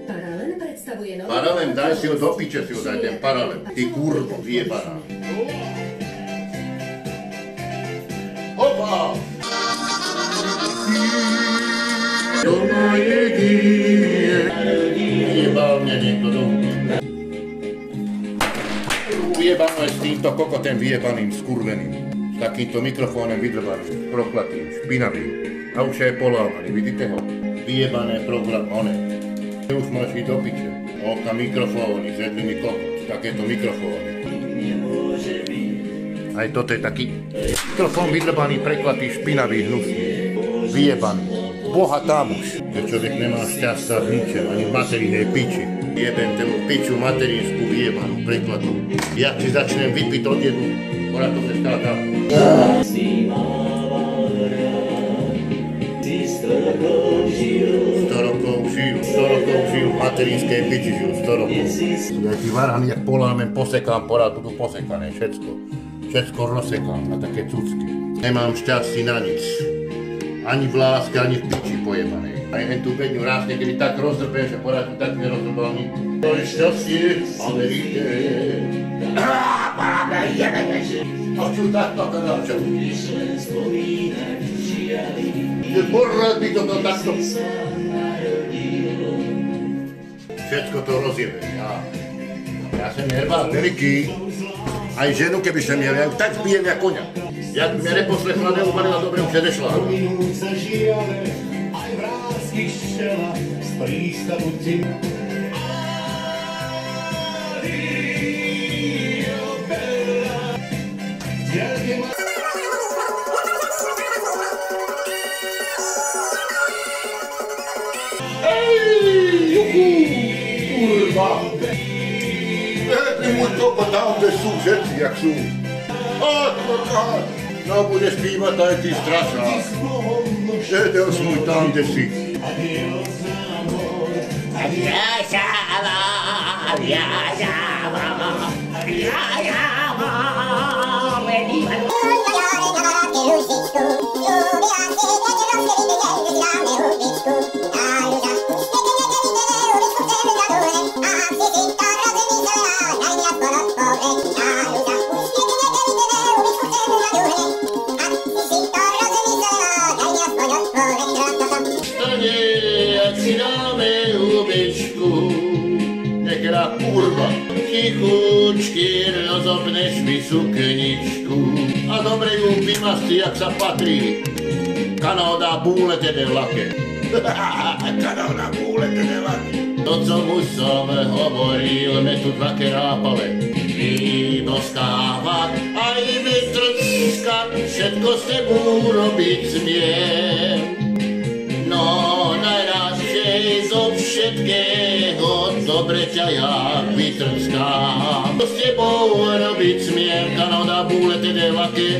Paralen predstavuje nový... Paralen, daj si ho do piče, si ho daj ten paralen. Ty kurvo, vyjebaná. Hopa! Doma jedine. Vyjebal mňa niekto do... Vyjebal s týmto kokotem vyjebaným, skurveným. S takýmto mikrofónem vydrbaným, proklatým, špinavým. A už je polámaný, vidíte ho? Vyjebané program, one. Už máš ísť do piče. Oka mikrofóny, zvedli mi kokot, takéto mikrofóny. Aj toto je taký mikrofón vydrbaný, preklatý, špinavý, hnusný. Vyjebaný. Boha tam už. Že človek nemá šťastia v ničem, ani v materinej piči. Jebem temu piču materinskú vyjebanú, prekladnú. Ja si začnem vypiť od jednu, ona to se skáka. 100 rokov žijú, v materinskej piči žijú 100 rokov. Ja ti varhám, jak polámem, posekám, porad budú posekané, všetko. Všetko rozsekám na také cucky. Nemám šťastí na nič. Ani v láske, ani v piči pojebanej. Aj len tú bedňu raz niekedy tak rozdrbem, že porad tu tak nerozrbal mi. To je šťastie Amerike. A čo takto kadáča? Že porad by to bol takto. Všetko to rozjebe. Ja som nervál veľký. Aj ženu, keby som měl, ja ju tak zbijem jak koňa. Jak by mňa neposlechla, neubalila, dobre už nedešla. Aj vrásky šela z prístavu ti. Kurva! Ty môj topa tam, kde sú všetci, jak sú. No, budeš pívať aj ty strašák. Jedel svoj tam, kde si. Kurva, tichučky rozopneš mi sukničku a dobre ju vymastí, jak sa patrí. Kanóda búlete de lake. Kanóda búlete de lake. To, co už som hovoril, me tu dva kerápale. Vyboskávať, aj vytrckať, všetko s tebou robiť smiem. No, najradšej zo všetkého dobre ťa ja vytrckám. S tebou robiť smiem, kanóda búlete de lake.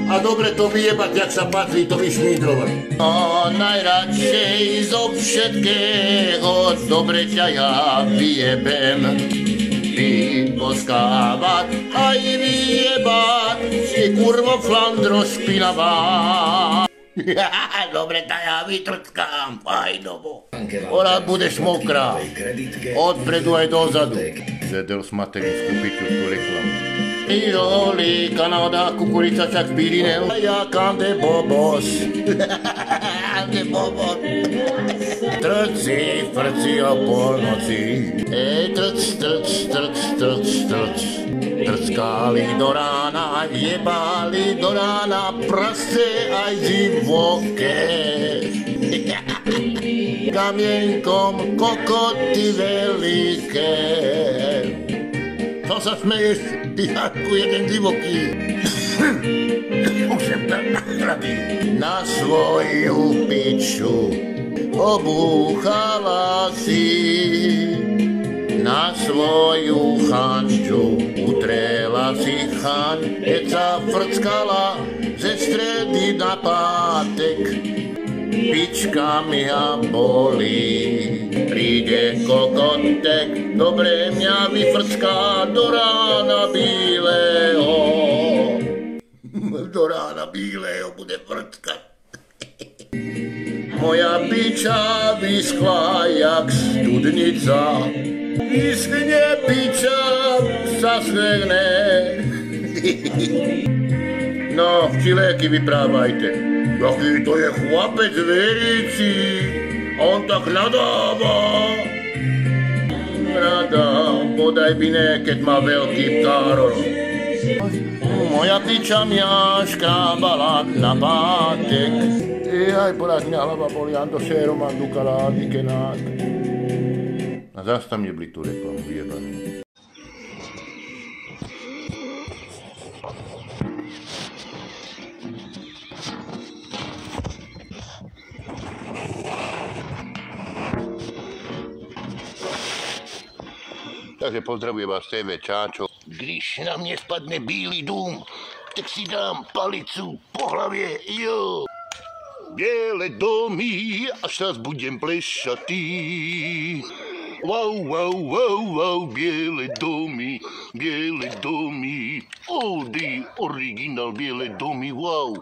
A dobre to vyjebať, jak sa patrí, to vyšmídrovať. No, najradšej zo všetkého dobre ťa ja vyjebem. Vyboskávať, aj vyjebať, si kurvo Flandro špinavá. Dobre, tá ja vytrckám, fajnovo. Ona budeš mokrá, odpredu aj dozadu. Zjedel s materinskú piču tú reklamu. Iroli, Kanada, kukurica čak zbírinel. Ja kam de bobos. De bobos. Trci, frci o polnoci. Trc, trc, trc, trc, trc. Trckali do rána, jebali do rána, prase aj divoké. Kamienkom kokoty veľké. Co sa smeješ, ty ako jeden divoký? Už sem nakladý. Na svoju piču obúchala si. Na svoju chanču utrela si chaň, keď sa frckala ze stredy na pátek. Pička mňa bolí, príde kokotek, dobre mňa vyfrcká do rána bíleho. Do rána bíleho bude frckať. moja piča vyschla jak studnica. Vyschne piča, sa schne. No, včiléky vyprávajte. Jaký to je chlapec veriaci, on tak nadáva. Rada, bodaj by ne, keď má veľký káror. Moja piča mňa škrábala na pátek. Aj poraz mňa hlava boli, ando šéro mám dukala, dikenák. A zás tam nebli tú reklamu, vyjebanú. Takže pozdravujem vás TV Čáčo. Když na mě spadne bílý dům, tak si dám palicu po hlavě, jo. Biele domy, až raz budem plešatý. Wow, wow, wow, wow, biele domy, oldie, originál biele domy, wow.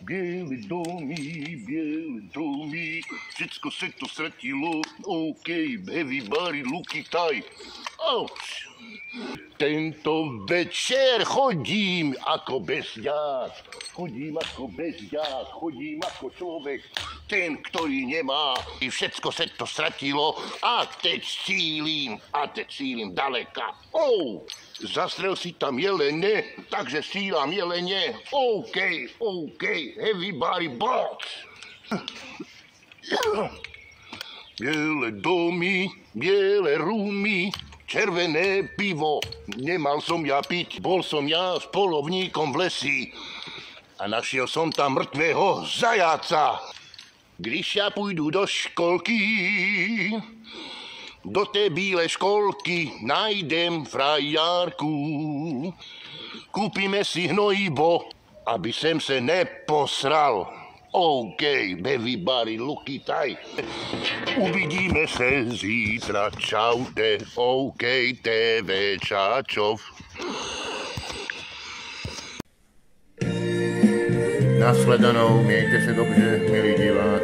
Biele domy, všetko se to ztratilo, OK, everybody looky tight. Ouch. Tento večer chodím ako bezďák, chodím ako človek, ten, ktorý nemá. Všetko se to ztratilo a teď cílim daleka. Zastrel si tam jelene, takže sílam jelene. OK, everybody box. Biele domy, biele rúmy, červené pivo, nemal som ja piť, bol som ja s polovníkom v lesi a našiel som tam mŕtvého zajaca. Když ja půjdu do školky, do té bílé školky najdem frajárku. Kúpime si hnojivo, aby sem se neposral. OK, everybody looky tight. Uvidíme se zítra, čaute, OK, TV Čáčov. Nasledanou, mějte se dobře, milí diváci.